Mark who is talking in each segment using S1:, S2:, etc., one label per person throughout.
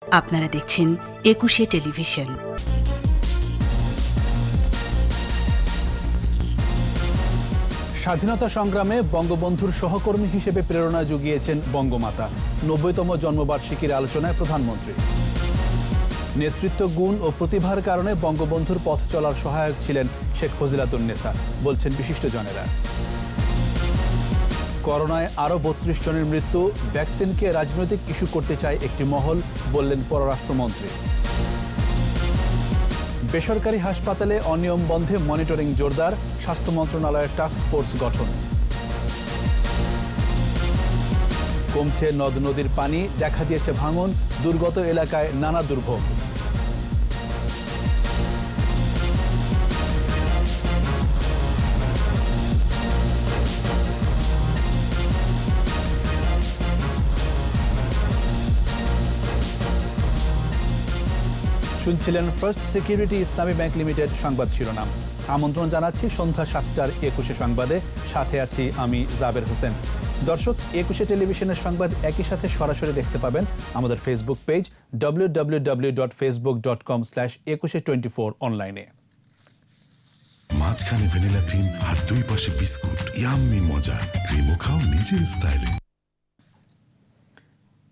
S1: আপনারা দেখছেন একুশে টেলিভিশন।
S2: স্বাধীনতা সংগ্রামে বঙ্গবন্ধুর সহকর্মী হিসেবে প্রেরণা জুগিয়েছেন বঙ্গমাতা। ৯০তম জন্মবার্ষিকীর আলোচনায় প্রধানমন্ত্রী। নেতৃত্ব গুণ ও প্রতিভার কারণে বঙ্গবন্ধুর পথ চলার সহায়ক ছিলেন শেখ ফজিলাতুন্নেসা, বলছেন বিশিষ্টজনেরা। করোনায় আরও ৩২ জনের মৃত্যু, ভ্যাকসিনকে রাজনৈতিক ইস্যু করতে চায় একটি মহল, বললেন পররাষ্ট্রমন্ত্রী। বেসরকারি হাসপাতালে অনিয়ম বন্ধে মনিটরিং জোরদার, স্বাস্থ্য মন্ত্রণালয়ের টাস্ক ফোর্স গঠন। কমছে নদ নদীর পানি, দেখা দিয়েছে ভাঙন, দুর্গত এলাকায় নানা দুর্ভোগ। শুনছিলেন ফার্স্ট সিকিউরিটি ইসলামী ব্যাংক লিমিটেড সংবাদ শিরোনাম। আমন্ত্রণ জানাচ্ছি সন্ধ্যা ৭টার একুশে সংবাদে, সাথে আছি আমি জাবের হোসেন। দর্শক, একুশে টেলিভিশনের সংবাদ একই সাথে সরাসরি দেখতে পাবেন আমাদের ফেসবুক পেজ www.facebook.com/2124 অনলাইনে।
S3: মাঝখানে ভ্যানিলা ক্রিম আর দুই পাশে বিস্কুট, ইয়াম্মি মজা। ক্রিমও খাও নিজের স্টাইলে।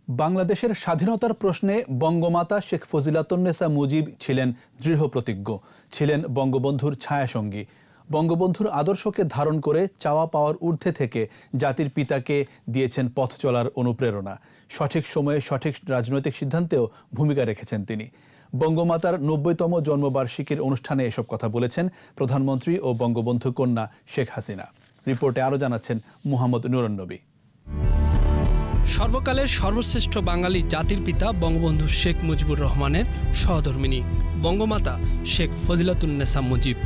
S2: বাংলাদেশের স্বাধীনতার প্রশ্নে বঙ্গমাতা শেখ ফজিলাতুন্নেসা মুজিব ছিলেন দৃঢ় প্রতিজ্ঞ, ছিলেন বঙ্গবন্ধুর ছায়াসঙ্গী। বঙ্গবন্ধুর আদর্শকে ধারণ করে চাওয়া পাওয়ার ঊর্ধ্বে থেকে জাতির পিতাকে দিয়েছেন পথ চলার অনুপ্রেরণা। সঠিক সময়ে সঠিক রাজনৈতিক সিদ্ধান্তেও ভূমিকা রেখেছেন তিনি। বঙ্গমাতার ৯০তম জন্মবার্ষিকীর অনুষ্ঠানে এসব কথা বলেছেন প্রধানমন্ত্রী ও বঙ্গবন্ধু কন্যা শেখ হাসিনা। রিপোর্টে আরও জানাচ্ছেন মুহাম্মদ নুরুন নবী।
S4: সর্বকালের সর্বশ্রেষ্ঠ বাঙালি জাতির পিতা বঙ্গবন্ধু শেখ মুজিবুর রহমানের সহধর্মিণী বঙ্গমাতা শেখ ফজিলাতুন্নেসা মুজিব।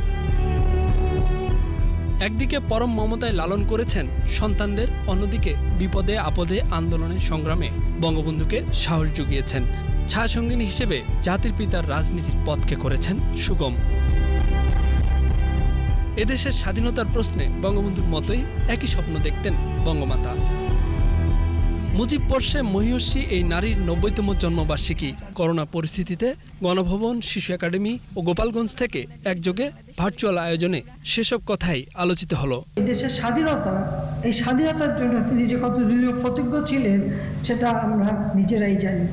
S4: একদিকে পরম মমতায় লালন করেছেন সন্তানদের, অন্যদিকে বিপদে আপদে আন্দোলনে সংগ্রামে বঙ্গবন্ধুকে সাহস জুগিয়েছেন। ছায়াসঙ্গিনী হিসেবে জাতির পিতার রাজনীতির পথকে করেছেন সুগম। এদেশের স্বাধীনতার প্রশ্নে বঙ্গবন্ধুর মতোই একই স্বপ্ন দেখতেন বঙ্গমাতা। মুজিব বর্ষে মহীয়সী এই নারীর ৯০তম জন্মবার্ষিকী করোনা পরিস্থিতিতে গণভবন, শিশু একাডেমি ও গোপালগঞ্জ থেকে একযোগে ভার্চুয়াল আয়োজনে সেসব কথাই আলোচিত হলো।
S5: এই দেশের স্বাধীনতা, এই স্বাধীনতার জন্য তিনি যে কত দৃঢ় প্রতিজ্ঞ ছিলেন সেটা আমরা নিজেরাই জানি।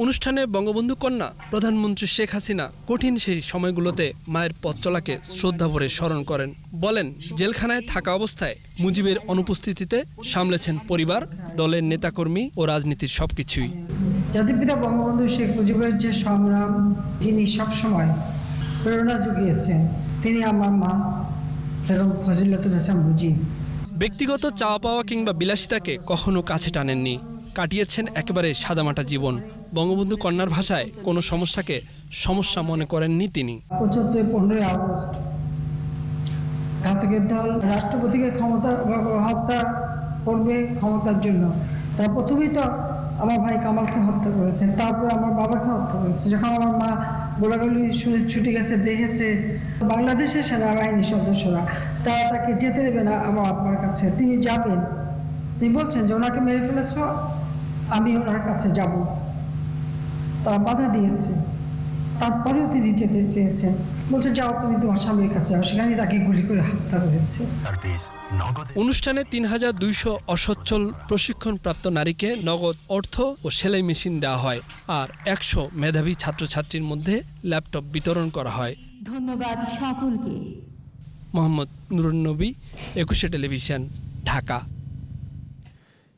S4: অনুষ্ঠানে বঙ্গবন্ধু কন্যা প্রধানমন্ত্রী শেখ হাসিনা কঠিন সেই সময়গুলোতে মায়ের পথ চলাকে শ্রদ্ধা ভরে স্মরণ করেন। বলেন, জেলখানায় থাকা অবস্থায় মুজিবের অনুপস্থিতিতে সামলেছেন পরিবার, দলের নেতাকর্মী ও রাজনীতির সবকিছুই।
S5: জাতির পিতা বঙ্গবন্ধু শেখ মুজিবের যে সংগ্রাম, যিনি সবসময় প্রেরণা জুগিয়েছেন, তিনি আমার মা বেগম ফজিলাতুন্নেসা মুজিব।
S4: ব্যক্তিগত চাওয়া পাওয়া কিংবা বিলাসিতাকে কখনো কাছে টানেননি, কাটিয়েছেন একেবারে সাদামাটা জীবন। বঙ্গবন্ধু কন্যার ভাষায় কোনো সমস্যাকে সমস্যা মনে করেননি তিনি।
S5: ৭৫-১৫ আগস্ট ঘাতকের দল রাষ্ট্রপতিকে ক্ষমতা হত্যা করবে ক্ষমতার জন্য। তারা প্রথমেই তো আমার ভাই কামালকে হত্যা করেছে, তারপর আমার বাবাকে হত্যা করেছে। যখন আমার মা গোলাগুলি শুনে ছুটে গেছে, দেখেছে বাংলাদেশের সেনাবাহিনীর সদস্যরা, তারা তাকে যেতে দেবে না আমার আব্বার কাছে। তিনি যাবেন, তিনি বলছেন যে ওনাকে মেরে ফেলেছ, আমি ওনার কাছে যাব। তারা বাধা দিয়েছে, তারপরেও তিনি যেতে চেয়েছেন। বলছে যাও, তুমি তোমার স্বামীর কাছে যাও। সেখানে তাকে গুলি করে হত্যা করেছে।
S4: অনুষ্ঠানে ৩,২০০ অসচ্ছল প্রশিক্ষণপ্রাপ্ত নারীকে নগদ অর্থ ও সেলাই মেশিন দেওয়া হয়, আর ১০০ মেধাবী ছাত্রছাত্রীর মধ্যে ল্যাপটপ বিতরণ করা হয়।
S6: ধন্যবাদ সকলকে।
S4: মোহাম্মদ নুরুন নবী, একুশে টেলিভিশন, ঢাকা।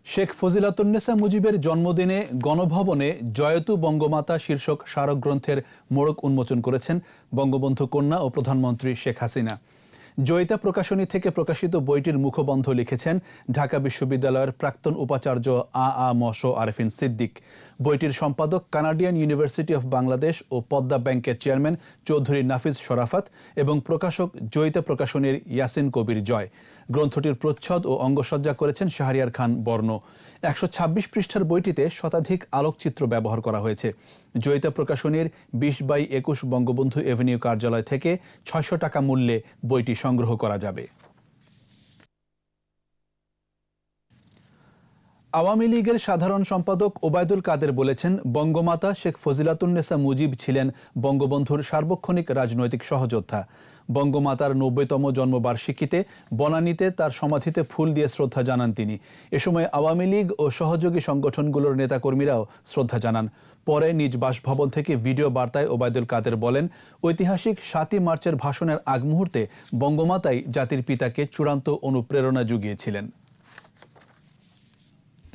S2: শেখ ফজিলাতুন্নেসা মুজিবের জন্মদিনে গণভবনে জয়তু বঙ্গমাতা শীর্ষক স্মারকগ্রন্থের মোড়ক উন্মোচন করেছেন বঙ্গবন্ধু কন্যা ও প্রধানমন্ত্রী শেখ হাসিনা। জয়িতা প্রকাশনী থেকে প্রকাশিত বইটির মুখবন্ধ লিখেছেন ঢাকা বিশ্ববিদ্যালয়ের প্রাক্তন উপাচার্য মশ আরেফিন সিদ্দিক। বইটির সম্পাদক কানাডিয়ান ইউনিভার্সিটি অফ বাংলাদেশ ও পদ্মা ব্যাংকের চেয়ারম্যান চৌধুরী নাফিজ শরাফত এবং প্রকাশক জয়িতা প্রকাশনীর ইয়াসিন কবির জয়। গ্রন্থটির প্রচ্ছদ ও অঙ্গসজ্জা করেছেন শাহরিয়ার খান বর্ণ। ১২৬ পৃষ্ঠার বইটিতে শতাধিক আলোকচিত্র ব্যবহার করা হয়েছে। জয়িতা প্রকাশনীর ২০/২১ বঙ্গবন্ধু এভিনিউ কার্যালয় থেকে ৬০০ টাকা মূল্যে বইটি সংগ্রহ করা যাবে। আওয়ামী লীগের সাধারণ সম্পাদক ওবায়দুল কাদের বলেছেন, বঙ্গমাতা শেখ ফজিলাতুন্নেসা মুজিব ছিলেন বঙ্গবন্ধুর সার্বক্ষণিক রাজনৈতিক সহযোদ্ধা। বঙ্গমাতার ৯০তম জন্মবার্ষিকীতে বনানীতে তার সমাধিতে ফুল দিয়ে শ্রদ্ধা জানান তিনি। এ সময় আওয়ামী লীগ ও সহযোগী সংগঠনগুলোর নেতাকর্মীরাও শ্রদ্ধা জানান। পরে নিজ বাসভবন থেকে ভিডিও বার্তায় ওবায়দুল কাদের বলেন, ঐতিহাসিক ৭ই মার্চের ভাষণের আগ মুহূর্তে বঙ্গমাতাই জাতির পিতাকে চূড়ান্ত অনুপ্রেরণা জুগিয়েছিলেন।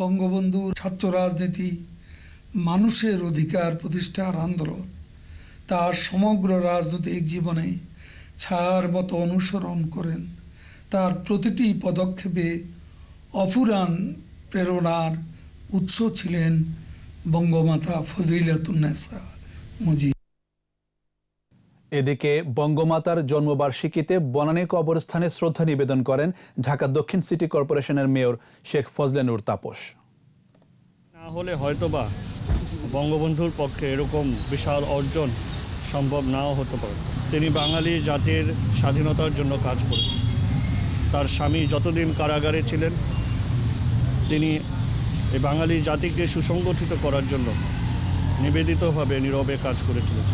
S7: বঙ্গবন্ধুর ছাত্র রাজনীতি, মানুষের অধিকার প্রতিষ্ঠার আন্দোলন তার সমগ্র রাজনৈতিক জীবনে ছায়ার মতো অনুসরণ করেন। তার প্রতিটি পদক্ষেপে অফুরান প্রেরণার উৎস ছিলেন বঙ্গমাতা ফজিলাতুন্নেসা মুজিব।
S2: এদিকে বঙ্গমাতার জন্মবার্ষিকীতে বনানী কবরস্থানে শ্রদ্ধা নিবেদন করেন ঢাকা দক্ষিণ সিটি কর্পোরেশনের মেয়র শেখ ফজলে নূর তাপস।
S8: না হলে হয়তোবা বঙ্গবন্ধুর পক্ষে এরকম বিশাল অর্জন সম্ভব নাও হতে পারে। তিনি বাঙালি জাতির স্বাধীনতার জন্য কাজ করেছেন। তার স্বামী যতদিন কারাগারে ছিলেন, তিনি এই বাঙালি জাতিকে সুসংগঠিত করার জন্য নিবেদিতভাবে নীরবে কাজ করেছিলেন।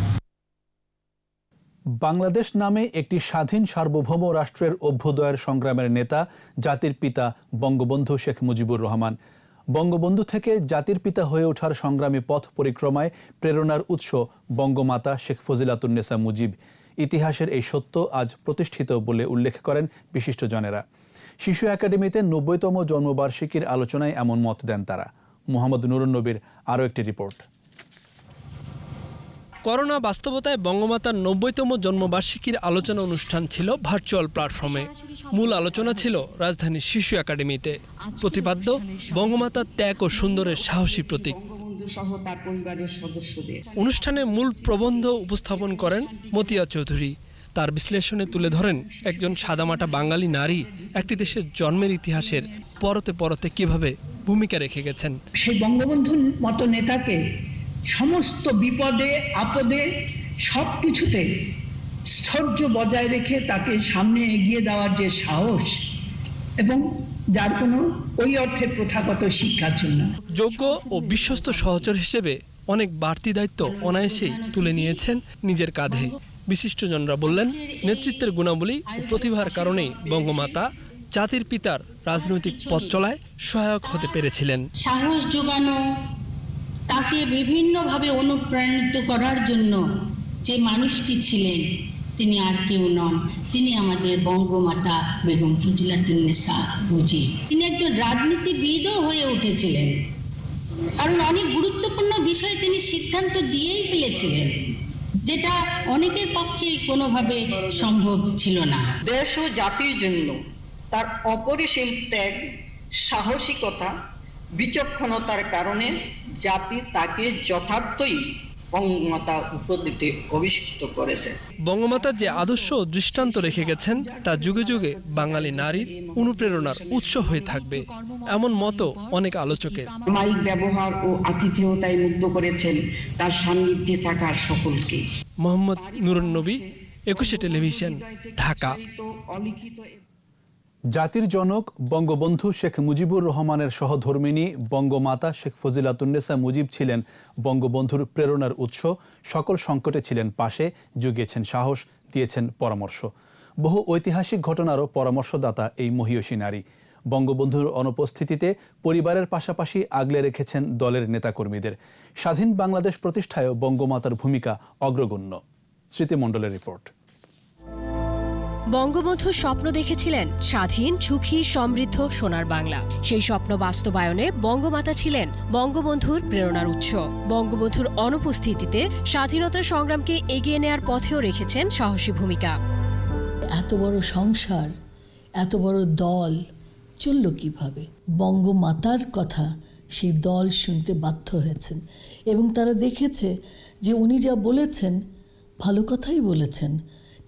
S2: বাংলাদেশ নামে একটি স্বাধীন সার্বভৌম রাষ্ট্রের অভ্যুদয়ের সংগ্রামের নেতা জাতির পিতা বঙ্গবন্ধু শেখ মুজিবুর রহমান। বঙ্গবন্ধু থেকে জাতির পিতা হয়ে ওঠার সংগ্রামী পথ পরিক্রমায় প্রেরণার উৎস বঙ্গমাতা শেখ ফজিলাতুন্নেসা মুজিব। ইতিহাসের এই সত্য আজ প্রতিষ্ঠিত বলে উল্লেখ করেন বিশিষ্টজনেরা। শিশু একাডেমিতে ৯০তম জন্মবার্ষিকীর আলোচনায় এমন মত দেন তারা। মোহাম্মদ নুরুন নবীর আরও একটি রিপোর্ট।
S4: করোনা বাস্তবতায় বঙ্গমাতার ৯০তম জন্মবার্ষিকীর আলোচনা অনুষ্ঠান ছিল ভার্চুয়াল প্ল্যাটফর্মে। মূল আলোচনা ছিল রাজধানীর শিশু একাডেমিতে। প্রতিপাদ্য বঙ্গমাতার ত্যাগ ও সুন্দরের সাহসী প্রতীক। অনুষ্ঠানে মূল প্রবন্ধ উপস্থাপন করেন মতিয়া চৌধুরী। তার বিশ্লেষণে তুলে ধরেন একজন সাদামাটা বাঙালি নারী একটি দেশের জন্মের ইতিহাসের পরতে পরতে কিভাবে ভূমিকা রেখে গেছেন।
S9: সেই বঙ্গবন্ধুর মতো নেতাকে সমস্ত বিপদে আপদে সবকিছুতে স্থৈর্য বজায় রেখে তাকে সামনে এগিয়ে দেওয়ার যে সাহস, এবং যার কোনো ওই অর্থে প্রথাগত শিক্ষার জন্য
S4: যোগ্য ও বিশ্বস্ত সহচর হিসেবে অনেক বাড়তি দায়িত্ব অনায়াসেই তুলে নিয়েছেন নিজের কাঁধে। বিশিষ্টজনরা বললেন, নেতৃত্বের গুণাবলী ও প্রতিভার কারণেই বঙ্গমাতা জাতির পিতার রাজনৈতিক পথ চলায় সহায়ক হতে পেরেছিলেন।
S6: সাহস যোগানো, তাকে বিভিন্নভাবে অনুপ্রাণিত করার জন্য যে মানুষটি ছিলেন তিনি আর কেউ নন, তিনি আমাদের বঙ্গমাতা বেগম ফজিলাতুন্নেসা মুজিব। তিনি একজন রাজনীতিবিদও হয়ে উঠেছিলেন, কারণ অনেক গুরুত্বপূর্ণ বিষয় তিনি সিদ্ধান্ত দিয়েই ফেলেছিলেন, যেটা অনেকের পক্ষে কোনোভাবে সম্ভব ছিল না।
S10: দেশ ও জাতির জন্য তার অপরিসীম ত্যাগ, সাহসিকতা, বিচক্ষণতার কারণে জাতি তাকে যথার্থই বঙ্গমাতা উপাধিতে অভিষিক্ত করেছে।
S4: বঙ্গমাতার যে আদর্শ দৃষ্টান্ত রেখে গেছেন তা যুগে যুগে বাঙালি নারীর অনুপ্রেরণার উৎস হয়ে থাকবে, এমন মতো অনেক আলোচকের।
S10: মাইক ব্যবহার ও আতিথেয়তায় মুগ্ধ করেছেন তার সান্নিধ্যে থাকার সকলকে।
S4: মোহাম্মদ নুরুন নবী, একুশে টেলিভিশন, ঢাকা।
S2: জাতির জনক বঙ্গবন্ধু শেখ মুজিবুর রহমানের সহধর্মিণী বঙ্গমাতা শেখ ফজিলাতুন্নেসা মুজিব ছিলেন বঙ্গবন্ধুর প্রেরণার উৎস। সকল সংকটে ছিলেন পাশে, জুগিয়েছেন সাহস, দিয়েছেন পরামর্শ। বহু ঐতিহাসিক ঘটনারও পরামর্শদাতা এই মহীয়সী নারী। বঙ্গবন্ধুর অনুপস্থিতিতে পরিবারের পাশাপাশি আগলে রেখেছেন দলের নেতাকর্মীদের। স্বাধীন বাংলাদেশ প্রতিষ্ঠায়ও বঙ্গমাতার ভূমিকা অগ্রগণ্য। স্মৃতিমণ্ডলের রিপোর্ট।
S11: বঙ্গবন্ধু স্বপ্ন দেখেছিলেন স্বাধীন, সুখী, সমৃদ্ধ সোনার বাংলা। সেই স্বপ্ন বাস্তবায়নে বঙ্গমাতা ছিলেন বঙ্গবন্ধুর প্রেরণার উৎস। বঙ্গবন্ধুর অনুপস্থিতিতে স্বাধীনতার সংগ্রামকে এগিয়ে নেয়ার পথেও রেখেছেন সাহসী ভূমিকা।
S12: এত বড় সংসার, এত বড় দল চলল কিভাবে? বঙ্গমাতার কথা সেই দল শুনতে বাধ্য হয়েছেন, এবং তারা দেখেছে যে উনি যা বলেছেন ভালো কথাই বলেছেন,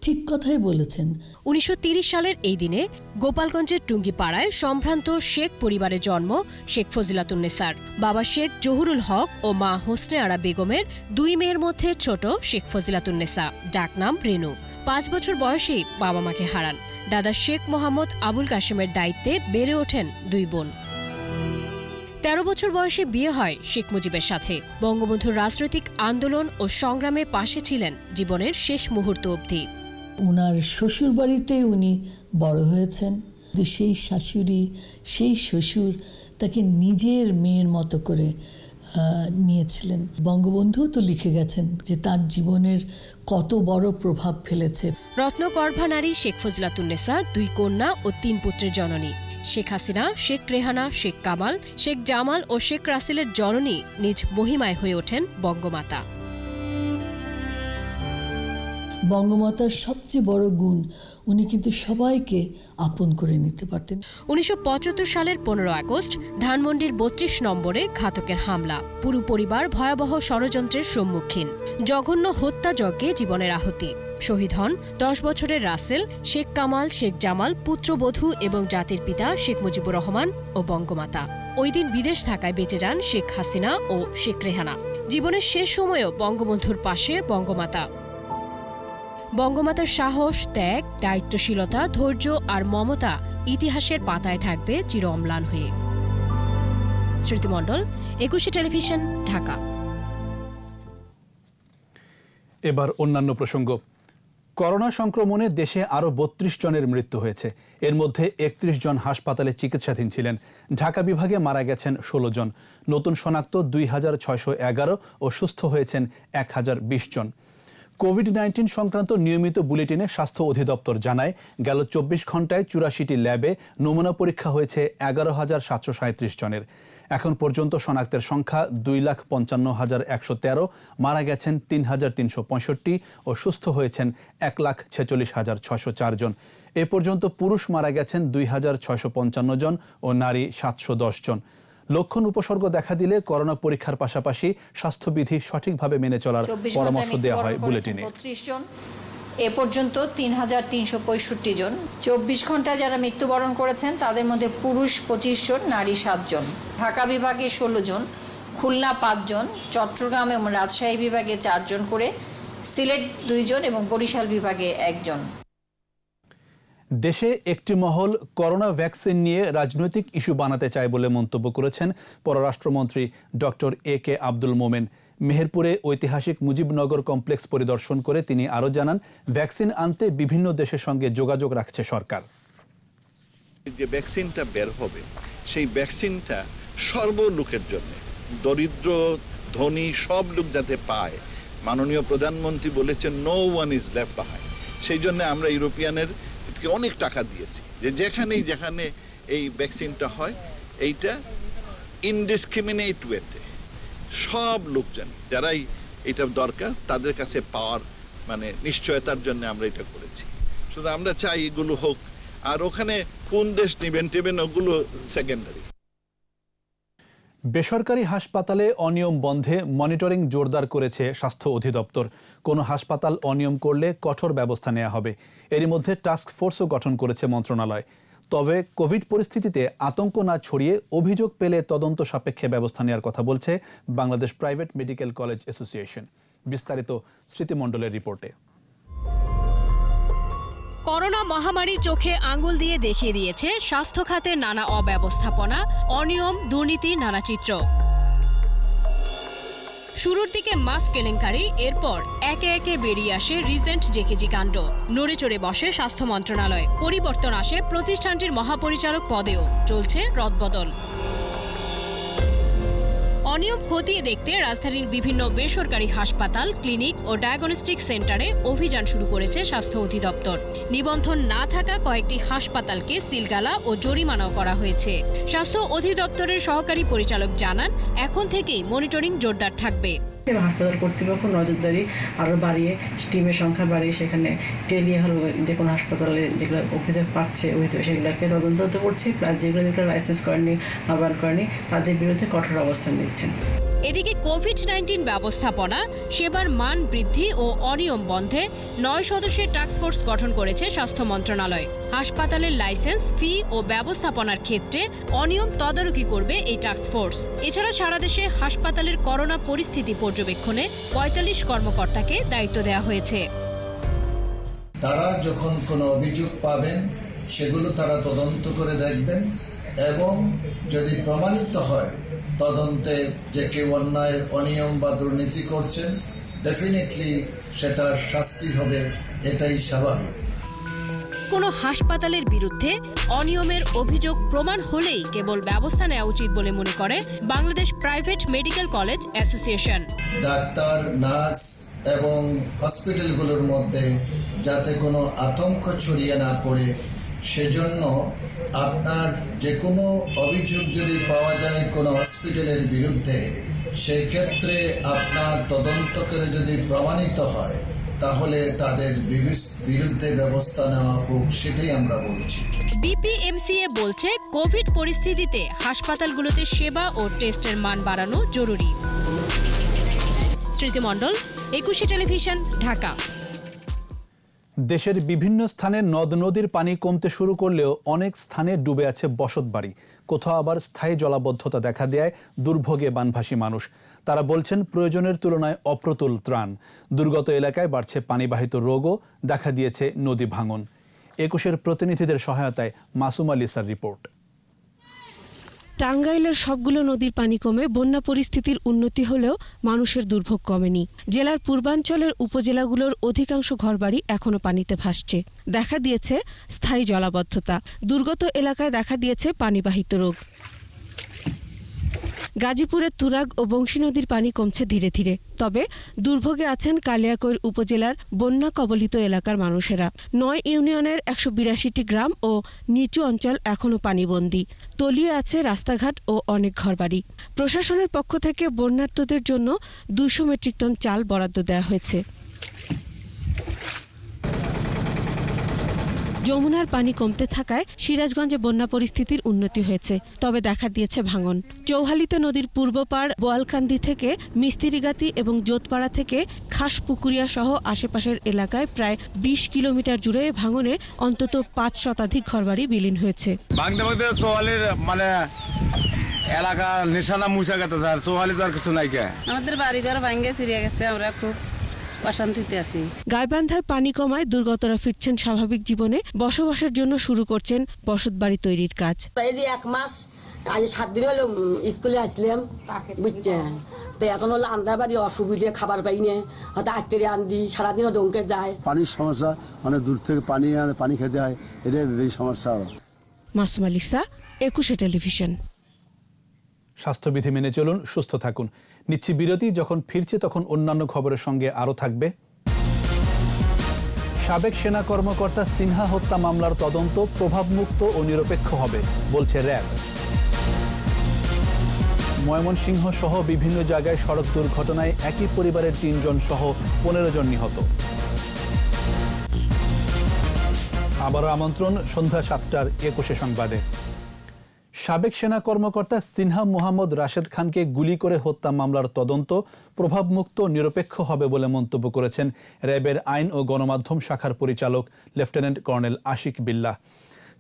S12: ঠিক কথাই বলেছেন।
S11: 1930 সালের এই দিনে গোপালগঞ্জের টুঙ্গিপাড়ায় সম্ভ্রান্ত শেখ পরিবারে জন্ম শেখ ফজিলাতুন্নেসার। বাবা শেখ জহুরুল হক ও মা হোসনে আরা বেগমের 2 মেয়ের মধ্যে ছোট শেখ ফজিলাতুন্নেসা, ডাকনাম রেনু। 5 বছর বয়সেই বাবা মাকে হারান। দাদা শেখ মোহাম্মদ আবুল কাশেমের দায়িত্বে বেড়ে ওঠেন 2 বোন। 13 বছর বয়সে বিয়ে হয় শেখ মুজিবের সাথে। বঙ্গবন্ধুর রাজনৈতিক আন্দোলন ও সংগ্রামে পাশে ছিলেন জীবনের শেষ মুহূর্ত অবধি।
S12: ওনার শ্বশুর বাড়িতে উনি বড় হয়েছেন, সেই শাশুড়ি সেই শ্বশুর তাকে নিজের মেয়ের মতো করে নিয়েছিলেন। বঙ্গবন্ধুও তো লিখে গেছেন যে তার জীবনের কত বড় প্রভাব ফেলেছে।
S11: রত্নগর্ভা নারী শেখ ফজিলাতুন্নেসা 2 কন্যা ও 3 পুত্রের জননী। শেখ হাসিনা, শেখ রেহানা, শেখ কামাল, শেখ জামাল ও শেখ রাসেলের জননী নিজ মহিমায় হয়ে ওঠেন বঙ্গমাতা।
S12: বঙ্গমাতার সবচেয়ে বড় গুণ, উনি কিন্তু সবাইকে আপন করে নিতে পারতেন।
S11: 1975 সালের 15 আগস্ট ধানমন্ডির 32 নম্বরে ঘাতকের হামলা, পুরো পরিবার ভয়াবহ ষড়যন্ত্রের সম্মুখীন। জঘন্য হত্যাযজ্ঞে জীবনের আহুতি। শহীদ হন 10 বছরের রাসেল, শেখ কামাল, শেখ জামাল, পুত্রবধূ এবং জাতির পিতা শেখ মুজিবুর রহমান ও বঙ্গমাতা। ওই দিন বিদেশ থাকায় বেঁচে যান শেখ হাসিনা ও শেখ রেহানা। জীবনের শেষ সময়েও বঙ্গবন্ধুর পাশে বঙ্গমাতা। বঙ্গমাতার সাহস, ত্যাগ, দায়িত্বশীলতা, ধৈর্য আর মমতা ইতিহাসের পাতায় থাকবে চির অম্লান হয়ে। স্মৃতি মণ্ডল, একুশে টেলিভিশন, ঢাকা।
S2: এবার অন্যান্য প্রসঙ্গ। করোনা সংক্রমণে দেশে আরও 32 জনের মৃত্যু হয়েছে। এর মধ্যে 31 জন হাসপাতালে চিকিৎসাধীন ছিলেন। ঢাকা বিভাগে মারা গেছেন 16 জন। নতুন শনাক্ত 2611 ও সুস্থ হয়েছেন 1020 জন। কোভিড-19 সংক্রান্ত নিয়মিত বুলেটিনে স্বাস্থ্য অধিদপ্তর জানায়, গেল 24 ঘন্টায় 84টি ল্যাবে নমুনা পরীক্ষা হয়েছে 11,737 জনের। এখন পর্যন্ত শনাক্তের সংখ্যা 2,55,113, মারা গেছেন 3,365 ও সুস্থ হয়েছেন 1,46,604 জন। এ পর্যন্ত পুরুষ মারা গেছেন 2,655 জন ও নারী 710 জন। লক্ষণ উপসর্গ দেখা দিলে করোনা পরীক্ষার পাশাপাশি স্বাস্থ্যবিধি সঠিকভাবে মেনে চলার পরামর্শ দেওয়া হয় বুলেটিনে।
S13: 32 জন, এ পর্যন্ত 3,365 জন। 24 ঘন্টায় যারা মৃত্যুবরণ করেছেন তাদের মধ্যে পুরুষ 25 জন, নারী 7 জন। ঢাকা বিভাগে 16 জন, খুলনা 5 জন, চট্টগ্রাম এবং রাজশাহী বিভাগে 4 জন করে, সিলেট 2 জন এবং বরিশাল বিভাগে 1 জন।
S2: দেশে একটি মহল করোনা ভ্যাকসিন নিয়ে রাজনৈতিক ইস্যু বানাতে চায় বলে মন্তব্য করেছেন পররাষ্ট্রমন্ত্রী ডক্টর AK আব্দুল মোমেন। মেহেরপুরে ঐতিহাসিক মুজিবনগর কমপ্লেক্স পরিদর্শন করে তিনি আরও জানান, ভ্যাকসিন আনতে বিভিন্ন দেশের সঙ্গে যোগাযোগ রাখছে সরকার।
S14: যে ভ্যাকসিনটা বের হবে, সেই ভ্যাকসিনটা সর্বলোকের জন্য, দরিদ্র ধনী সব লোক যাতে পায়। মাননীয় প্রধানমন্ত্রী বলেছেন no one is left behind. সেই জন্য আমরা ইউরোপিয়ানের অনেক টাকা দিয়েছি যে যেখানে এই ভ্যাকসিনটা হয় এইটা ইনডিসক্রিমিনেট ওয়েতে সব লোকজন যারাই এটা দরকার তাদের কাছে পাওয়ার নিশ্চয়তার জন্য আমরা এটা করেছি। শুধু আমরা চাই এগুলো হোক, আর ওখানে কোন দেশ নেবেন ওগুলো সেকেন্ডারি।
S2: বেসরকারি হাসপাতালে অনিয়ম বন্ধে মনিটরিং জোরদার করেছে স্বাস্থ্য অধিদপ্তর। কোনো হাসপাতাল অনিয়ম করলে কঠোর ব্যবস্থা নেওয়া হবে। এরই মধ্যে টাস্ক ফোর্সও গঠন করেছে মন্ত্রণালয়। তবে কোভিড পরিস্থিতিতে আতঙ্ক না ছড়িয়ে অভিযোগ পেলে তদন্ত সাপেক্ষে ব্যবস্থা নেওয়ার কথা বলছে Bangladesh private medical college association. বিস্তারিত স্মৃতি মণ্ডলের রিপোর্টে।
S11: করোনা মহামারী চোখে আঙ্গুল দিয়ে দেখিয়ে দিয়েছে স্বাস্থ্য খাতের নানা অব্যবস্থাপনা, অনিয়ম, দুর্নীতির নানা চিত্র। শুরুর দিকে মাস্ক কেলেঙ্কারি, এরপর একে একে বেরিয়ে আসে রিসেন্ট জেকেজি কাণ্ড। নড়ে চড়ে বসে স্বাস্থ্য মন্ত্রণালয়। পরিবর্তন আসে প্রতিষ্ঠানটির মহাপরিচালক পদেও। চলছে রদবদল। অনিয়ম খতিয়ে দেখতে রাজধানীর বিভিন্ন বেসরকারি হাসপাতাল, ক্লিনিক ও ডায়াগনস্টিক সেন্টারে অভিযান শুরু করেছে স্বাস্থ্য অধিদপ্তর। নিবন্ধন না থাকা কয়েকটি হাসপাতালকে সিলগালা ও জরিমানাও করা হয়েছে। স্বাস্থ্য অধিদপ্তরের সহকারী পরিচালক জানান, এখন থেকেই মনিটরিং জোরদার থাকবে।
S15: হাসপাতাল কর্তৃপক্ষ নজরদারি আরও বাড়িয়ে, টিমের সংখ্যা বাড়িয়ে সেখানে টেলিহল যে কোনো হাসপাতালে যেগুলো অভিযোগ পাচ্ছে সেগুলোকে তদন্ত করছে, প্লাস যেগুলো লাইসেন্স করেনি, নবায়ন করেনি তাদের বিরুদ্ধে কঠোর অবস্থান নিচ্ছেন।
S11: এদিকে কোভিড-19 ব্যবস্থাপনা, সেবার মান বৃদ্ধি ও অনিয়ম বন্ধে 9 সদস্যের টাস্কফোর্স গঠন করেছে স্বাস্থ্য মন্ত্রণালয়। হাসপাতালের লাইসেন্স, ফি ও ব্যবস্থাপনার ক্ষেত্রে অনিয়ম তদারকি করবে এই টাস্কফোর্স। এছাড়া সারা দেশে হাসপাতালের করোনা পরিস্থিতি পর্যবেক্ষণে 45 কর্মকর্তাকে দায়িত্ব দেওয়া হয়েছে।
S16: তারা যখন কোনো অভিযোগ পাবেন সেগুলো তারা তদন্ত করে দেখবেন এবং যদি প্রমাণিত হয় তদন্তে যে কেউ অন্যায় অনিয়ম বা দুর্নীতি করছেন, ডেফিনেটলি সেটার শাস্তি হবে, এটাই স্বাভাবিক।
S11: কোনো হাসপাতালের বিরুদ্ধে অনিয়মের অভিযোগ প্রমাণ হলেই কেবল ব্যবস্থা নেওয়া উচিত বলে মনে করে Bangladesh private medical college association.
S16: Doctor, nurse এবং হসপিটালগুলোর মধ্যে যাতে কোনো আতঙ্ক ছড়িয়ে না পড়ে, সেজন্য আপনার যে কোনো অভিযোগ যদি পাওয়া যায় কোনো হসপিটালের বিরুদ্ধে, সেক্ষেত্রে আপনার তদন্ত করে যদি প্রমাণিত হয় তাহলে তাদের বিরুদ্ধে ব্যবস্থা নেওয়া হোক, সেটাই আমরা বলছি।
S11: বিপিএমসিএ বলছে কোভিড পরিস্থিতিতে হাসপাতালগুলোতে সেবা ও টেস্টের মান বাড়ানো জরুরি। স্মৃতি মণ্ডল, 21 টেলিভিশন, ঢাকা।
S2: দেশের বিভিন্ন স্থানে নদ নদীর পানি কমতে শুরু করলেও অনেক স্থানে ডুবে আছে বসতবাড়ি। কোথাও আবার স্থায়ী জলাবদ্ধতা দেখা দেয় দুর্ভোগে বানভাসী মানুষ। তারা বলছেন প্রয়োজনের তুলনায় অপ্রতুল ত্রাণ। দুর্গত এলাকায় বাড়ছে পানিবাহিত রোগও, দেখা দিয়েছে নদী ভাঙন। 21-এর প্রতিনিধিদের সহায়তায় মাসুম আলিসার রিপোর্ট।
S17: টাঙ্গাইলের সবগুলো নদীর পানি কমে বন্যা পরিস্থিতির উন্নতি হলেও মানুষের দুর্ভোগ কমেনি। জেলার পূর্বাঞ্চলের উপজেলাগুলোর অধিকাংশ ঘরবাড়ি এখনো পানিতে ভাসছে। দেখা দিয়েছে স্থায়ী জলাবদ্ধতা। দুর্গত এলাকায় দেখা দিয়েছে পানিবাহিত রোগ। গাজীপুরের তুরাগ ও বংশী নদীর পানি কমছে ধীরে ধীরে, তবে দুর্ভোগে আছেন কালিয়াকৈর উপজেলার বন্যা কবলিত এলাকার মানুষেরা। 9 ইউনিয়নের 182টি গ্রাম ও নিচু অঞ্চল এখনো পানিবন্দী। তলিয়ে আছে রাস্তাঘাট ও অনেক ঘরবাড়ি। প্রশাসনের পক্ষ থেকে বন্যার্তদের জন্য 200 মেট্রিক টন চাল বরাদ্দ দেওয়া হয়েছে। যমুনার পানি কমতে থাকায় সিরাজগঞ্জে বন্যা পরিস্থিতির উন্নতি হয়েছে, তবে দেখা দিয়েছে ভাঙন। চৌহালিতে নদীর পূর্ব পাড় বোয়ালকান্দি থেকে মিস্ত্রিগাতি এবং জোতপাড়া থেকে খাসপুকুরিয়া সহ আশেপাশের এলাকায় প্রায় 20 কিলোমিটার জুড়ে ভাঙনে অন্তত 5 শতাধিক ঘরবাড়ি বিলীন হয়েছে।
S18: এলাকা নিশানা মুছা গেছে, চৌহালি তো আর কিছু নাই।
S19: আমাদের বাড়ি ঘর ভাঙে ছিড়ে গেছে, আমরা খুব অশান্তিতে আছি।
S17: গাইবান্ধায় পানি কমায় দুর্গতরা ফিরছেন স্বাভাবিক জীবনে। বসবাসের জন্য শুরু করছেন বসতবাড়ি তৈরির কাজ।
S20: এই যে 1 মাস আগে 7 দিন হলো স্কুলে আসলাম, বুঝছেন তো এখন হলো আন্দার বাড়ি অসুবিধে, খাবার পাই না, হয়তো আত্মীয় আনদি সারাদিনও দমকে যায়।
S18: পানির সমস্যা, অনেক দূর থেকে পানি খেতে হয়, এটাই এই সমস্যা।
S17: মাসুম আলিসা, 21 টেলিভিশন।
S2: স্বাস্থ্যবিধি মেনে চলুন, সুস্থ থাকুন। নিচ্ছি বিরতি, যখন ফিরছে তখন অন্যান্য খবরের সঙ্গে আরও থাকবে। সাবেক সেনা কর্মকর্তা সিনহা হত্যা মামলার তদন্ত প্রভাবমুক্ত ও নিরপেক্ষ হবে বলছে র্যাব। ময়মনসিংহ সহ বিভিন্ন জায়গায় সড়ক দুর্ঘটনায় একই পরিবারের 3 জন সহ 15 জন নিহত। আবারও আমন্ত্রণ সন্ধ্যা 7টার 21 সংবাদে। সাবেক সেনা কর্মকর্তা সিনহা মোহাম্মদ রাশেদ খানকে গুলি করে হত্যা মামলার তদন্ত প্রভাবমুক্ত নিরপেক্ষ হবে বলে মন্তব্য করেছেন র্যাবের আইন ও গণমাধ্যম শাখার পরিচালক লেফটেন্যান্ট কর্নেল আশিক বিল্লাহ।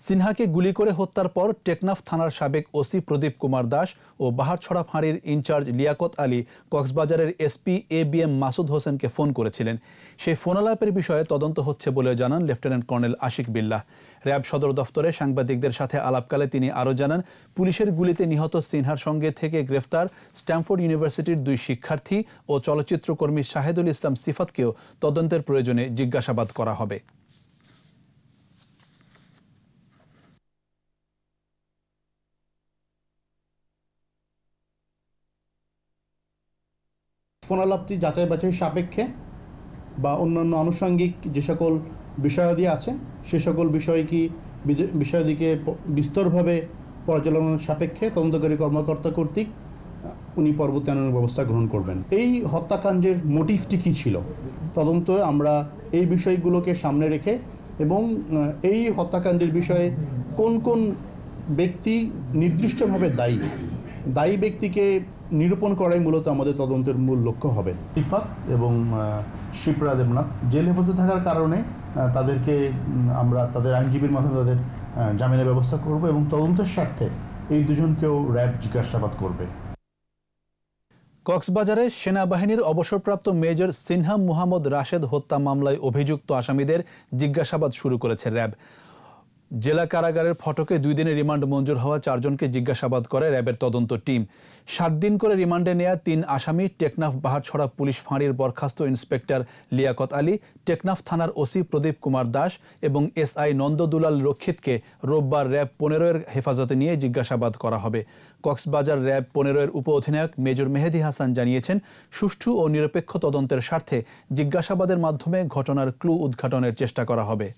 S2: সিনহাকে গুলি করে হত্যার পর টেকনাফ থানার সাবেক ওসি প্রদীপ কুমার দাস ও বাহারছড়া ফাঁড়ির ইনচার্জ লিয়াকত আলী কক্সবাজারের এসপি ABM মাসুদ হোসেনকে ফোন করেছিলেন। সেই ফোনালাপের বিষয়ে তদন্ত হচ্ছে বলে জানান লেফটেন্যান্ট কর্নেল আশিক বিল্লাহ। র্যাব সদর দফতরে সাংবাদিকদের সাথে আলাপকালে তিনি আরও জানান, পুলিশের গুলিতে নিহত সিনহার সঙ্গে থেকে গ্রেফতার স্ট্যামফোর্ড ইউনিভার্সিটির 2 শিক্ষার্থী ও চলচ্চিত্রকর্মী শাহেদুল ইসলাম সিফাতকেও তদন্তের প্রয়োজনে জিজ্ঞাসাবাদ করা হবে।
S21: ফোনালাপটি যাচাই বাছাই সাপেক্ষে বা অন্যান্য আনুষঙ্গিক যে সকল বিষয়াদি আছে সে সকল বিষয়াদিকে বিস্তরভাবে পর্যালোচনার সাপেক্ষে তদন্তকারী কর্মকর্তা কর্তৃক উনি পরবর্তী আইনানুগ ব্যবস্থা গ্রহণ করবেন। এই হত্যাকাণ্ডের মোটিভটি কী ছিল তদন্ত আমরা এই বিষয়গুলোকে সামনে রেখে এবং এই হত্যাকাণ্ডের বিষয়ে কোন কোন ব্যক্তি নির্দিষ্টভাবে দায়ী ব্যক্তিকে নিরূপণ করাই মূলত আমাদের তদন্তের মূল লক্ষ্য হবে। ইফাত এবং শিপ্রা দেবনাথ জেল হেফাজতে থাকার কারণে তাদেরকে আমরা তাদের আইনজীবীর মাধ্যমে তাদের জামিনের ব্যবস্থা করব এবং তদন্তের স্বার্থে এই দুজনকেও র্যাব জিজ্ঞাসাবাদ করবে।
S2: কক্সবাজারে সেনাবাহিনীর অবসরপ্রাপ্ত মেজর সিনহা মোহাম্মদ রাশেদ হত্যা মামলায় অভিযুক্ত আসামিদের জিজ্ঞাসাবাদ শুরু করেছে র্যাব। জেলা কারাগারের ফটকে 2 দিনের রিমান্ড মঞ্জুর হওয়া 4 জনকে জিজ্ঞাসাবাদ করে র্যাবের তদন্ত টিম। 7 দিন করে রিমান্ডে নেয়া 3 আসামি টেকনাফ বাহারছড়া পুলিশ ফাঁড়ির বরখাস্ত ইন্সপেক্টর লিয়াকত আলী, টেকনাফ থানার ওসি প্রদীপ কুমার দাস এবং এসআই নন্দদুলাল রক্ষিতকে রোববার র্যাব 15-এর হেফাজতে নিয়ে জিজ্ঞাসাবাদ করা হবে। কক্সবাজার র্যাব 15-এর উপ অধিনায়ক মেজর মেহেদি হাসান জানিয়েছেন, সুষ্ঠু ও নিরপেক্ষ তদন্তের স্বার্থে জিজ্ঞাসাবাদের মাধ্যমে ঘটনার ক্লু উদ্ঘাটনের চেষ্টা করা হবে।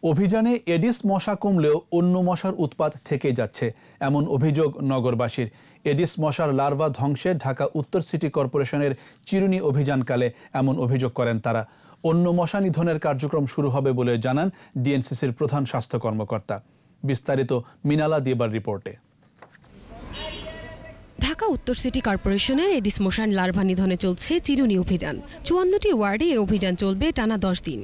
S2: অভিযানে এডিস মশা কমলেও অন্য মশার উৎপাত থেকে যাচ্ছে, এমন অভিযোগ নগরবাসীর। এডিস মশার লার্ভা ধ্বংসে ঢাকা উত্তর সিটি কর্পোরেশনের চিরুনি অভিযানকালে এমন অভিযোগ করেন তারা। অন্য মশা নিধনের কার্যক্রম শুরু হবে বলে জানান ডিএনসিসির প্রধান স্বাস্থ্য কর্মকর্তা। বিস্তারিত মিনালা দিবার রিপোর্টে।
S17: ঢাকা উত্তর সিটি কর্পোরেশনের এডিস মশার লার্ভা নিধনে চলছে চিরুনি অভিযান। 54টি ওয়ার্ডে এই অভিযান চলবে টানা 10 দিন।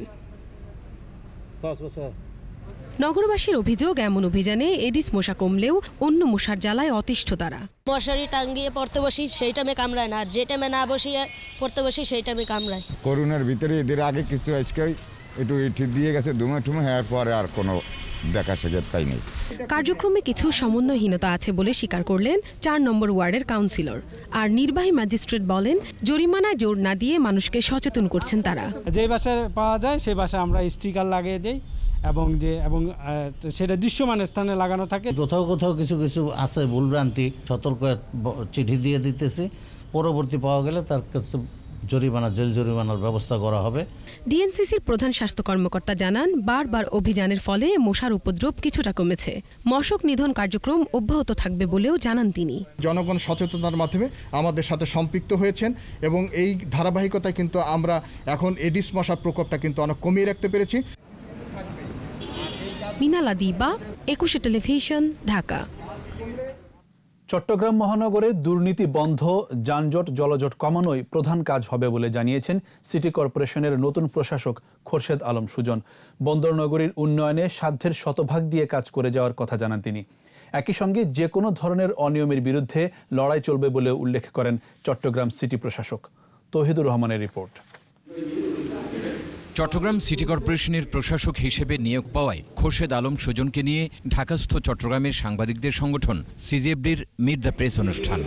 S17: নগরবাসীর অভিযোগ, এমন অভিযানে এডিস মশা কমলেও অন্য মশার জ্বালায় অতিষ্ঠ তারা।
S1: মশারি টাঙ্গিয়ে পড়তে বসি, সেই টাইমে কামড়ায় না, আর যে টাইমে না বসিয়ে পড়তে বসি সেই টাইমে কামড়ায়।
S22: করোনার ভিতরে এদের আগে কিছু আজকে একটু ইটি দিয়ে গেছে, ধুমে হওয়ার পরে আর কোনো দেখা সাক্ষাৎ পাই নেই।
S17: কার্যক্রমে কিছু সমন্বয়হীনতা আছে বলে স্বীকার করলেন 4 নম্বর ওয়ার্ডের কাউন্সিলর। আর নির্বাহী ম্যাজিস্ট্রেট বলেন, জরিমানায় জোর না দিয়ে মানুষকে সচেতন করছেন তারা।
S23: যে বাসায় পাওয়া যায় সেই বাসায় আমরা স্টিকার লাগিয়ে দেই এবং সেটা দৃশ্যমান স্থানে লাগানো থাকে।
S24: কোথাও কোথাও কিছু আছে ভুলভ্রান্তি, সতর্ক চিঠি দিয়ে দিতেছি, পরবর্তী পাওয়া গেলে তার কাছে জেল জরিমানার ব্যবস্থা করা হবে।
S17: ডিএনসিসির প্রধান স্বাস্থ্য কর্মকর্তা জানান, বারবার অভিযানের ফলে মশার উপদ্রব কিছুটা কমেছে। মশক নিধন কার্যক্রম অব্যাহত থাকবে বলেও জানান তিনি।
S25: জনগণ সচেতনতার মাধ্যমে আমাদের সাথে সম্পৃক্ত হয়েছেন এবং এই ধারাবাহিকতায় কিন্তু আমরা এখন এডিস মশার প্রকোপটা কিন্তু অনেক কমিয়ে রাখতে পেরেছি।
S17: মিনালা দিবা, 21 টেলিভিশন, ঢাকা।
S2: চট্টগ্রাম মহানগরে দুর্নীতি বন্ধ, যানজট জলজট কমানোই প্রধান কাজ হবে বলে জানিয়েছেন সিটি কর্পোরেশনের নতুন প্রশাসক খোরশেদ আলম সুজন। বন্দরনগরীর উন্নয়নে সাধ্যের শতভাগ দিয়ে কাজ করে যাওয়ার কথা জানান তিনি। একই সঙ্গে যে কোনো ধরনের অনিয়মের বিরুদ্ধে লড়াই চলবে বলে উল্লেখ করেন চট্টগ্রাম সিটি প্রশাসক। তৌহিদুর রহমানের রিপোর্ট।
S26: চট্টগ্রাম সিটি কর্পোরেশনের প্রশাসক হিসেবে নিয়োগ পাওয়ায় খোরশেদ আলম সুজনকে নিয়ে ঢাকাস্থ চট্টগ্রামের সাংবাদিকদের সংগঠন সিজিএফডির মিট দ্য প্রেস অনুষ্ঠান।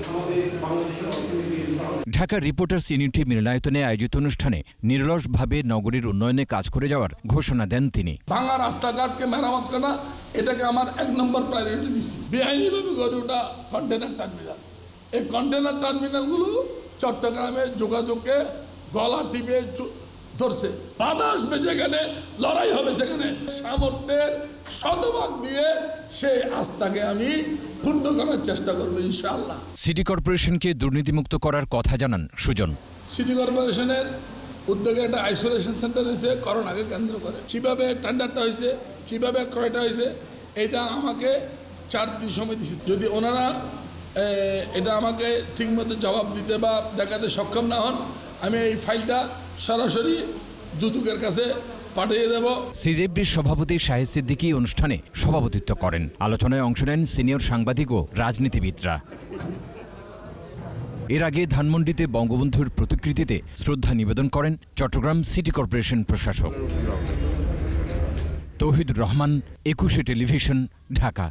S26: ঢাকা রিপোর্টার্স ইউনিটি মিলনায়তনে আয়োজিত অনুষ্ঠানে নিরলসভাবে নগরীর উন্নয়নে কাজ করে যাওয়ার ঘোষণা দেন তিনি।
S27: ভাঙা রাস্তাঘাটকে মেরামত করা, এটাকে আমার 1 নম্বর প্রায়োরিটি দিচ্ছি। বেআইনিভাবে গড়ে ওঠা কন্টেনার টার্মিনাল, এই কন্টেনার টার্মিনালগুলো চট্টগ্রামে যোগাযোগকে গলা টিপে ধরছে। বাধা আসবে যেখানে, লড়াই হবে সেখানে, সামর্থ্যের শতভাগ দিয়ে সেই আস্থাকে আমি পূর্ণ করার চেষ্টা করবো ইনশাআল্লাহ।
S26: সিটি কর্পোরেশনকে দুর্নীতিমুক্ত করার কথা জানান সুজন।
S27: সিটি কর্পোরেশনের উদ্যোগে একটা আইসোলেশন সেন্টার হয়েছে করোনাকে কেন্দ্র করে। কিভাবে টেন্ডারটা হয়েছে, কিভাবে ক্রয়টা হয়েছে, এটা আমাকে 4 দিন সময় দিচ্ছে। যদি ওনারা এটা আমাকে ঠিকমতো জবাব দিতে বা দেখাতে সক্ষম না হন, আমি এই ফাইলটা সরাসরি দুদকের কাছে পাঠিয়ে দেব।
S26: সিজেপির সভাপতি শাহিদ সিদ্দিকী অনুষ্ঠানে সভাপতিত্ব করেন। আলোচনায় অংশ নেন সিনিয়র সাংবাদিক ও রাজনীতিবিদরা। এর আগে ধানমন্ডিতে বঙ্গবন্ধুর প্রতিকৃতিতে শ্রদ্ধা নিবেদন করেন চট্টগ্রাম সিটি কর্পোরেশন প্রশাসক। তৌহিদুর রহমান, 21 টেলিভিশন, ঢাকা।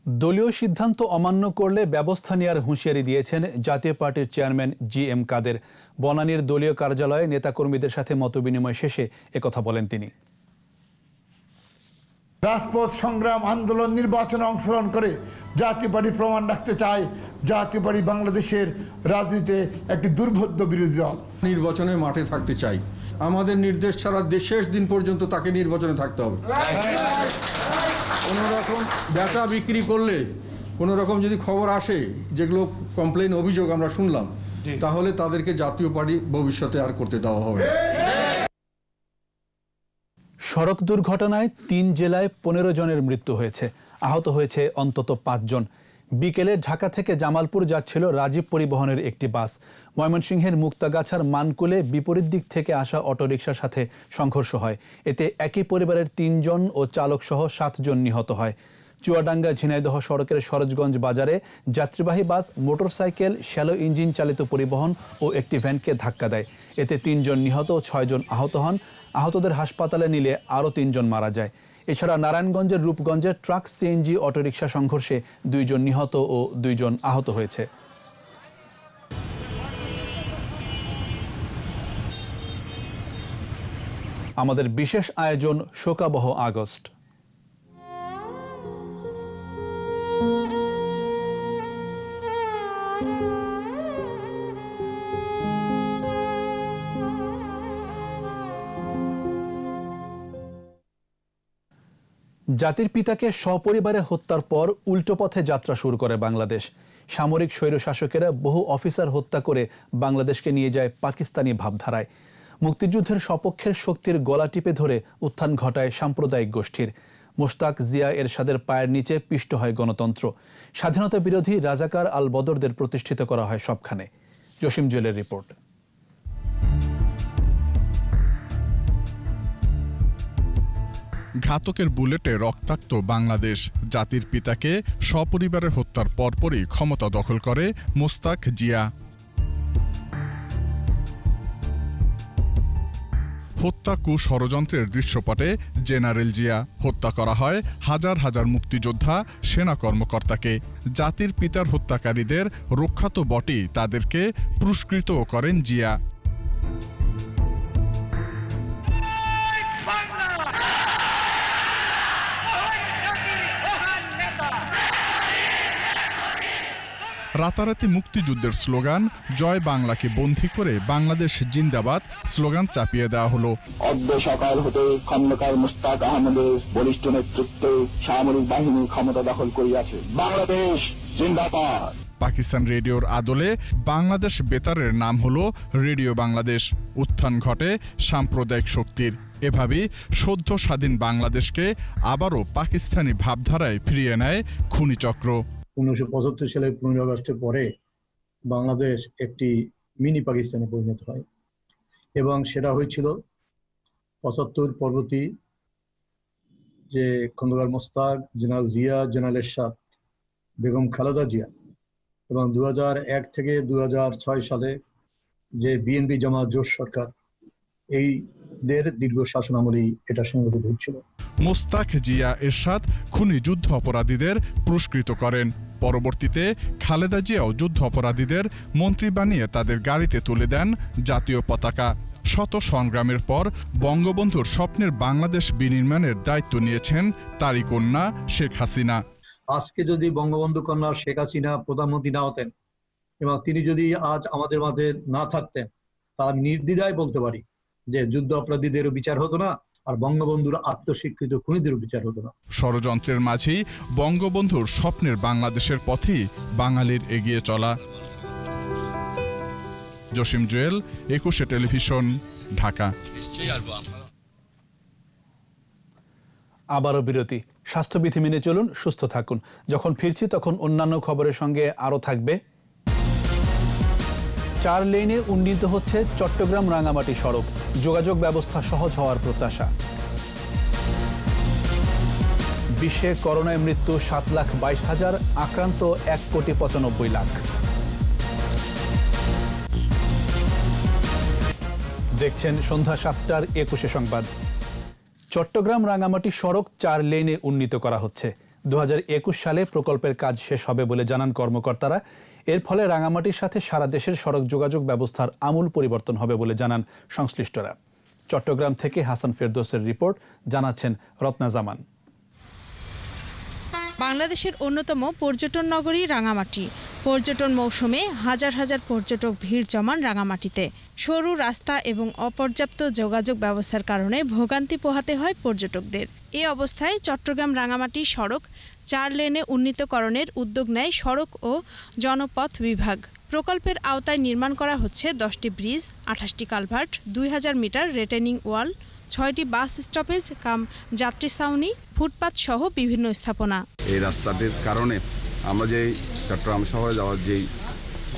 S2: দলীয় সিদ্ধান্ত অমান্য করলে ব্যবস্থা নেওয়ার হুঁশিয়ারি দিয়েছেন জাতীয় পার্টির চেয়ারম্যান GM কাদের। বনানীর দলীয় কার্যালয়ে নেতাকর্মীদের সাথে মতবিনিময় শেষে একথা বলেন তিনি।
S28: রাজপথ সংগ্রাম, আন্দোলন, নির্বাচনে অংশগ্রহণ করে জাতীয় পার্টি প্রমাণ রাখতে চায় জাতীয় পার্টি বাংলাদেশের রাজনীতিতে একটি দুর্বোধ্য বিরোধী দল।
S29: নির্বাচনে মাঠে থাকতে চাই, আমাদের নির্দেশ ছাড়া শেষ দিন পর্যন্ত তাকে নির্বাচনে থাকতে হবে। কোনো রকম বেচা বিক্রি করলে, কোনো রকম যদি খবর আসে যেগুলো কমপ্লেন অভিযোগ আমরা শুনলাম, তাহলে তাদেরকে জাতীয় পার্টি ভবিষ্যতে আর করতে দেওয়া হবে।
S2: সড়ক দুর্ঘটনায় 3 জেলায় 15 জনের মৃত্যু হয়েছে, আহত হয়েছে অন্তত 5 জন। বিকেলে ঢাকা থেকে জামালপুর যাচ্ছিল রাজীব পরিবহনের একটি বাস। ময়মনসিংহের মুক্তাগাছার মানকুলে বিপরীত দিক থেকে আসা অটোরিকশার সাথে সংঘর্ষ হয়। এতে একই পরিবারের 3 জন ও চালক সহ 7 জন নিহত হয়। চুয়াডাঙ্গা ঝিনাইদহ সড়কের সরোজগঞ্জ বাজারে যাত্রীবাহী বাস, মোটরসাইকেল, শ্যালো ইঞ্জিন চালিত পরিবহন ও একটি ভ্যানকে ধাক্কা দেয়। এতে 3 জন নিহত ও 6 জন আহত হন। আহতদের হাসপাতালে নিলে আরও 3 জন মারা যায়। এছাড়া নারায়ণগঞ্জের রূপগঞ্জে ট্রাক সিএনজি অটোরিকশা সংঘর্ষে 2 জন নিহত ও 2 জন আহত হয়েছে। আমাদের বিশেষ আয়োজন শোকাবহ আগস্ট। জাতির পিতাকে সপরিবারে হত্যার পর উল্টো পথে যাত্রা শুরু করে বাংলাদেশ। সামরিক স্বৈরশাসকেরা বহু অফিসার হত্যা করে বাংলাদেশকে নিয়ে যায় পাকিস্তানি ভাবধারায়। মুক্তিযুদ্ধের সপক্ষের শক্তির গলা টিপে ধরে উত্থান ঘটায় সাম্প্রদায়িক গোষ্ঠীর। মোশতাক, জিয়া, এরশাদের পায়ের নিচে পিষ্ট হয় গণতন্ত্র। স্বাধীনতা বিরোধী রাজাকার আল বদরদের প্রতিষ্ঠিত করা হয় সবখানে। জসিম জুয়েলের রিপোর্ট।
S3: ঘাতকের বুলেটে রক্তাক্ত বাংলাদেশ। জাতির পিতাকে সপরিবারে হত্যার পরপরই ক্ষমতা দখল করে মোশতাক, জিয়া। হত্যা ষড়যন্ত্রের দৃশ্যপটে জেনারেল জিয়া। হত্যা করা হয় হাজার হাজার মুক্তিযোদ্ধা, সেনা কর্মকর্তাকে। জাতির পিতার হত্যাকারীদের রক্ষা তো বটেই, তাদেরকে পুরস্কৃতও করেন জিয়া। রাতারাতি মুক্তিযুদ্ধের স্লোগান জয় বাংলাকে বন্দী করে বাংলাদেশ জিন্দাবাদ স্লোগান চাপিয়ে দেওয়া হলো।
S4: অদ্য সকাল হতে খন্দকার মোশতাক আহমেদের বলিষ্ঠ নেতৃত্বে সামরিক বাহিনী ক্ষমতা দখল করিয়াছে। বাংলাদেশ জিন্দাবাদ।
S3: পাকিস্তান রেডিওর আদলে বাংলাদেশ বেতারের নাম হলো রেডিও বাংলাদেশ। উত্থান ঘটে সাম্প্রদায়িক শক্তির। এভাবেই সদ্য স্বাধীন বাংলাদেশকে আবারও পাকিস্তানি ভাবধারায় ফিরিয়ে নেয় খুনি চক্র।
S5: 1975 সালে 15 আগস্টের পরে বাংলাদেশ একটি মিনি পাকিস্তানে পরিণত হয় এবং সেটা হয়েছিল 75 পরবর্তী যে খন্দকার মোশতাক, জেনারেল জিয়া, জেনারেল এরশাদ, বেগম খালেদা জিয়া এবং 2001 থেকে 2006 সালে যে বিএনপি জামাত জোট সরকার, এইদের দীর্ঘ শাসন আমলেই এটা সংগঠিত হচ্ছিল।
S3: মোশতাক, জিয়া, এরশাদ খুনি যুদ্ধ অপরাধীদের পুরস্কৃত করেন। পরবর্তীতে খালেদা জিয়াও যুদ্ধ অপরাধীদের মন্ত্রী বানিয়ে তাদের গাড়িতে তুলে দেন জাতীয় পতাকা। শত সংগ্রামের পর বঙ্গবন্ধুর স্বপ্নের বাংলাদেশ বিনির্মাণের দায়িত্ব নিয়েছেন তারই কন্যা শেখ হাসিনা।
S5: আজকে যদি বঙ্গবন্ধু কন্যা শেখ হাসিনা প্রধানমন্ত্রী না হতেন এবং তিনি যদি আজ আমাদের মাঝে না থাকতেন, তার নির্দ্বিধায় বলতে পারি যে যুদ্ধ অপরাধীদেরও বিচার হতো না, আর বঙ্গবন্ধুর আত্মস্বীকৃত খুনিদেরও বিচার হতো না।
S3: ষড়যন্ত্রের মাঝেই বঙ্গবন্ধুর স্বপ্নের বাংলাদেশের পথেই বাঙালির এগিয়ে চলা। জসিম জুয়েল, 21 টেলিভিশন, ঢাকা।
S2: আবারও বিরতি। স্বাস্থ্যবিধি মেনে চলুন, সুস্থ থাকুন। যখন ফিরছি তখন অন্যান্য খবরের সঙ্গে আরও থাকবে। 4 লেনে উন্নীত হচ্ছে চট্টগ্রাম রাঙামাটি সড়ক। যোগাযোগ ব্যবস্থা সহজ হওয়ার প্রত্যাশা। বিশ্বে করোনায় মৃত্যু 7,22,000, আক্রান্ত 1,95,00,000। দেখছেন সন্ধ্যা 7টার 21 সংবাদ। চট্টগ্রাম রাঙামাটি সড়ক 4 লেনে উন্নীত করা হচ্ছে। 2021 সালে প্রকল্পের কাজ শেষ হবে বলে জানান কর্মকর্তারা। এর ফলে রাঙামাটির সাথে সারা দেশের সড়ক যোগাযোগ ব্যবস্থার আমূল পরিবর্তন হবে বলে জানান সংশ্লিষ্টরা। চট্টগ্রাম থেকে হাসান ফেরদৌসের রিপোর্ট, জানাচ্ছেন রত্না জামান।
S6: বাংলাদেশের অন্যতম পর্যটন নগরী রাঙামাটি। পর্যটন মৌসুমে হাজার হাজার পর্যটক ভিড় জমান রাঙামাটিতে। সরু রাস্তা এবং অপর্যাপ্ত যোগাযোগ ব্যবস্থার কারণে ভোগান্তি পোহাতে হয় পর্যটকদের। এ অবস্থায় চট্টগ্রাম রাঙামাটি সড়ক 4 লেনে উন্নীতকরণের উদ্যোগ নেয় সড়ক ও জনপথ বিভাগ। প্রকল্পের আওতায় নির্মাণ করা হচ্ছে 10টি ব্রিজ, 28টি কালভার্ট, 2000 মিটার রিটেনিং ওয়াল, 6টি বাস স্টপেজ কাম যাত্রী ছাউনি, ফুটপাত সহ বিভিন্ন স্থাপনা।
S7: এই রাস্তাটির কারণে আমরা যে চট্টগ্রাম শহরে যাওয়ার যেই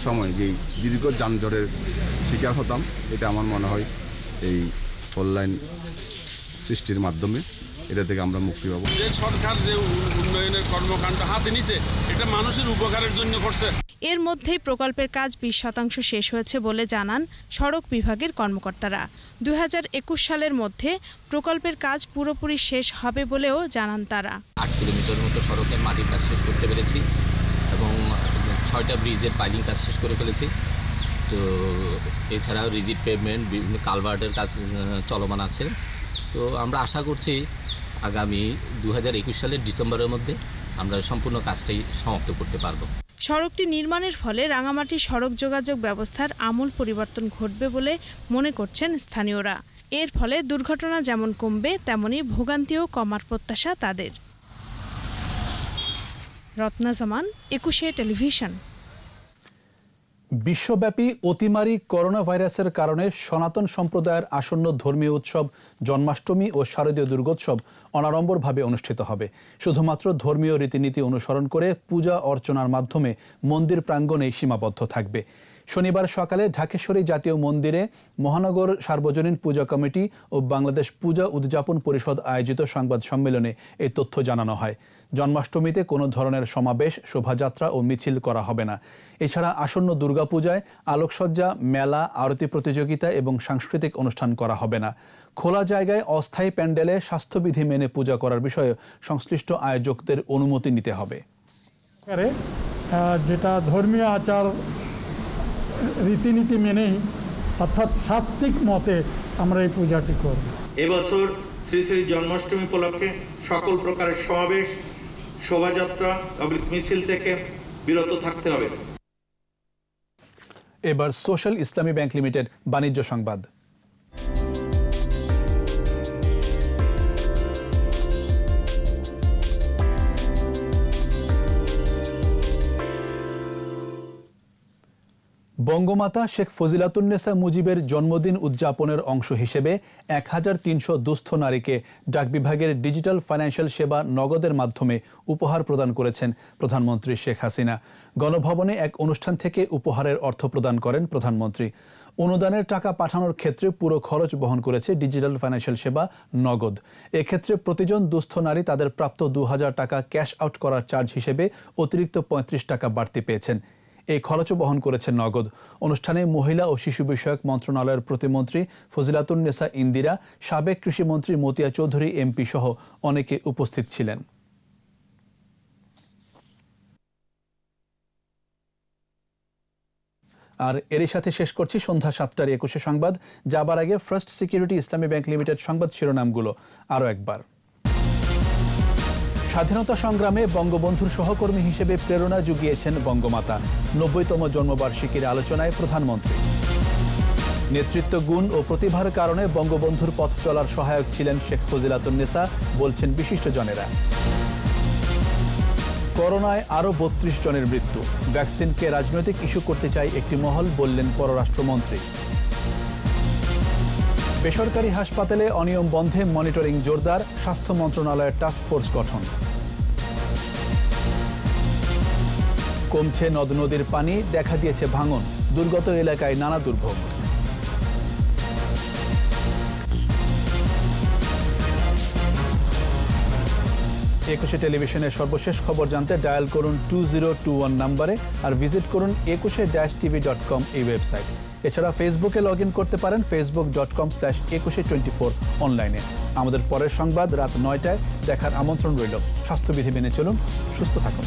S7: সময় যেই দীর্ঘ যানজটের শিকার হতাম, এটা আমার মনে হয় এই ফোর লাইন সৃষ্টির মাধ্যমে এটা থেকে আমরা মুক্তি পাবো।
S8: যে সরকার যে উন্নয়নের কর্মকাণ্ড হাতে নিছে এটা মানুষের উপকারের জন্য করছে।
S6: এর মধ্যেই প্রকল্পের কাজ 20% শেষ হয়েছে বলে জানান সড়ক বিভাগের কর্মকর্তারা। 2021 সালের মধ্যে প্রকল্পের কাজ পুরোপুরি শেষ হবে বলেও জানান তারা।
S9: 8 কিলোমিটার মতো সড়কের মাটির কাজ শেষ করতে পেরেছি এবং 6টা ব্রিজের পাইলিং কাজ শেষ করে ফেলেছি। তো এছাড়াও রিজিড পেভমেন্ট, বিভিন্ন কালভার্টের কাজ চলমান আছে। তো আমরা আশা করছি আগামী 2021 সালের ডিসেম্বরের মধ্যে আমরা সম্পূর্ণ কাজটাই সমাপ্ত করতে পারব।
S6: সড়কটি নির্মাণের ফলে রাঙামাটি সড়ক যোগাযোগ ব্যবস্থার আমূল পরিবর্তন ঘটবে বলে মনে করছেন স্থানীয়রা। এর ফলে দুর্ঘটনা যেমন কমবে তেমনি ভোগান্তিও কমার প্রত্যাশা তাদের। রত্না জামান, 21 টেলিভিশন।
S2: বিশ্বব্যাপী অতিমারী করোনা ভাইরাসের কারণে সনাতন সম্প্রদায়ের আসন্ন ধর্মীয় উৎসব জন্মাষ্টমী ও শারদীয় দুর্গোৎসব অনাড়ম্বরভাবে অনুষ্ঠিত হবে। শুধুমাত্র ধর্মীয় রীতিনীতি অনুসরণ করে পূজা অর্চনার মাধ্যমে মন্দির প্রাঙ্গণেই সীমাবদ্ধ থাকবে। শনিবার সকালে ঢাকেশ্বরী জাতীয় মন্দিরে মহানগর সার্বজনীন পূজা কমিটি ও বাংলাদেশ পূজা উদযাপন পরিষদ আয়োজিত সংবাদ সম্মেলনে এই তথ্য জানানো হয়। জন্মাষ্টমীতে কোনো ধরনের সমাবেশ, শোভাযাত্রা ও মিছিল করা হবে না। এছাড়া আসন্ন দুর্গাপূজায় আলোকসজ্জা, মেলা, আরতি প্রতিযোগিতা এবং সাংস্কৃতিক অনুষ্ঠান করা হবে না। খোলা জায়গায় অস্থায়ী প্যান্ডেলে স্বাস্থ্যবিধি মেনে পূজা করার বিষয়ে সংশ্লিষ্ট আয়োজকদের অনুমতি নিতে হবে।
S10: যেটা ধর্মীয় আচার রীতিনীতি মেনেই অর্থাৎ সাত্ত্বিক মতে আমরা এই পূজাটি করব।
S11: এবছর শ্রী শ্রী জন্মাষ্টমী উপলক্ষে সকল প্রকারের সমাবেশ, শোভাযাত্রা এবং মিছিল থেকে বিরত থাকতে হবে।
S2: এবার সোশ্যাল ইসলামী ব্যাংক লিমিটেড বাণিজ্য সংবাদ। বঙ্গমাতা শেখ ফজিলাতুন্নেসা মুজিবের জন্মদিন উদযাপনের অংশ হিসেবে 1300 দুস্থ নারীকে ডাক বিভাগের ডিজিটাল ফাইন্যান্সিয়াল সেবা নগদের মাধ্যমে উপহার প্রদান করেছেন প্রধানমন্ত্রী শেখ হাসিনা। গণভবনে এক অনুষ্ঠান থেকে উপহারের অর্থ প্রদান করেন প্রধানমন্ত্রী। অনুদানের টাকা পাঠানোর ক্ষেত্রে পুরো খরচ বহন করেছে ডিজিটাল ফাইন্যান্সিয়াল সেবা নগদ। এক্ষেত্রে প্রতিজন দুস্থ নারী তাদের প্রাপ্ত 2000 টাকা ক্যাশ আউট করার চার্জ হিসেবে অতিরিক্ত 35 টাকা বাড়তি পেয়েছেন। এই খরচও বহন করেছে নগদ। অনুষ্ঠানে মহিলা ও শিশু বিষয়ক মন্ত্রণালয়ের প্রতিমন্ত্রী ফজিলাতুন্নেসা ইন্দিরা, সাবেক কৃষিমন্ত্রী মতিয়া চৌধুরী এমপি সহ অনেকে উপস্থিত ছিলেন। আর এরই সাথে শেষ করছি সন্ধ্যা 7টার 21 সংবাদ। যাবার আগে ফার্স্ট সিকিউরিটি ইসলামী ব্যাংক লিমিটেড সংবাদ শিরোনামগুলো আরও একবার। স্বাধীনতা সংগ্রামে বঙ্গবন্ধুর সহকর্মী হিসেবে প্রেরণা জুগিয়েছেন বঙ্গমাতা। 90তম জন্মবার্ষিকীর আলোচনায় প্রধানমন্ত্রী। নেতৃত্ব গুণ ও প্রতিভার কারণে বঙ্গবন্ধুর পথ চলার সহায়ক ছিলেন শেখ ফজিলাতুন্নেসা, বলছেন বিশিষ্টজনেরা। করোনায় আরও 32 জনের মৃত্যু। ভ্যাকসিনকে রাজনৈতিক ইস্যু করতে চাই একটি মহল, বললেন পররাষ্ট্রমন্ত্রী। বেসরকারি হাসপাতালে অনিয়ম বন্ধে মনিটরিং জোরদার, স্বাস্থ্য মন্ত্রণালয়ের টাস্ক ফোর্স গঠন। কমছে নদ নদীর পানি, দেখা দিয়েছে ভাঙন, দুর্গত এলাকায় নানা দুর্ভোগ। একুশে টেলিভিশনের সর্বশেষ খবর জানতে ডায়াল করুন 2021 নম্বরে আর ভিজিট করুন 21-tv.com এই ওয়েবসাইট। এছাড়া ফেসবুকে লগ ইন করতে পারেন facebook.com/2124 অনলাইনে। আমাদের পরের সংবাদ রাত 9টায় দেখার আমন্ত্রণ রইল। স্বাস্থ্যবিধি মেনে চলুন, সুস্থ থাকুন।